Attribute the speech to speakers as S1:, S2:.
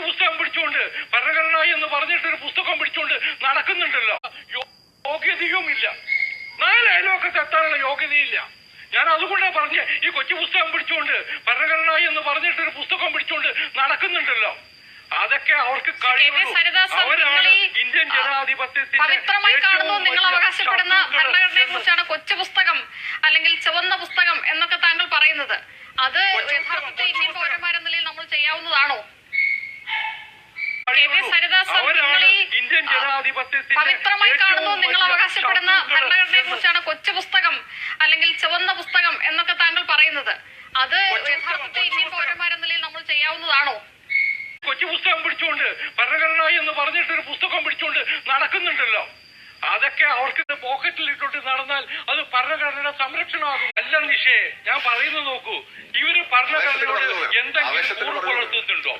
S1: പുസ്തകം പിടിച്ചുകൊണ്ട് ഭരണഘടന എന്ന് പറഞ്ഞിട്ടൊരു പുസ്തകം പിടിച്ചുകൊണ്ട് നടക്കുന്നുണ്ടല്ലോ. യോഗ്യതയുമില്ല, 4 അയൽവക്കത്ത് എത്താനുള്ള യോഗ്യതയില്ല. ഞാൻ അതുകൊണ്ടാണ് പറഞ്ഞ ഈ കൊച്ചു പുസ്തകം പിടിച്ചുകൊണ്ട് ഭരണഘടന എന്ന് പറഞ്ഞിട്ടൊരു പുസ്തകം പിടിച്ചുകൊണ്ട് നടക്കുന്നുണ്ടല്ലോ. അതൊക്കെ അവർക്ക് കഴിയുള്ളൂ. അവരാണ് ഇന്ത്യൻ ജനാധിപത്യത്തിന്റെ
S2: പവിത്രമായി കാണുന്നു നിങ്ങൾ അവകാശപ്പെടുന്ന ഭരണഘടനയെ കുറിച്ചാണ് കൊച്ചു പുസ്തകം അല്ലെങ്കിൽ ചുവന്ന പുസ്തകം എന്നൊക്കെ താങ്കൾ പറയുന്നത്. അത് യഥാർത്ഥത്തിൽ ഇന്ത്യൻ പൗരന്മാരെന്ന നിലയിൽ നമ്മൾ ചെയ്യാവുന്നതാണോ?
S1: ഇന്ത്യൻ ജനാധിപത്യത്തിന്റെ
S2: പവിത്രമായി കാണുന്നു നിങ്ങൾ അവകാശപ്പെടുന്ന ഭരണഘടനയെ കുറിച്ചാണ് കൊച്ചു പുസ്തകം അല്ലെങ്കിൽ ചുവന്ന പുസ്തകം എന്നൊക്കെ താങ്കൾ പറയുന്നത്. അത് യഥാർത്ഥത്തിൽ ഇന്ത്യൻ പൗരന്മാരെന്ന നിലയിൽ നമ്മൾ ചെയ്യാവുന്നതാണോ?
S1: കൊച്ചു പുസ്തകം പിടിച്ചുകൊണ്ട് ഭരണഘടന എന്ന് പറഞ്ഞിട്ടൊരു പുസ്തകം പിടിച്ചുകൊണ്ട് നടക്കുന്നുണ്ടല്ലോ. അതൊക്കെ അവർക്ക് പോക്കറ്റിൽ ഇട്ടോട്ട് നടന്നാൽ അത് ഭരണഘടനയുടെ സംരക്ഷണമാകും. അല്ല നിഷേ, ഞാൻ പറയുന്നത് നോക്കൂ, ഇവര് ഭരണഘടനയോട് എന്തെങ്കിലും കൂറ് പുലർത്തുന്നുണ്ടോ?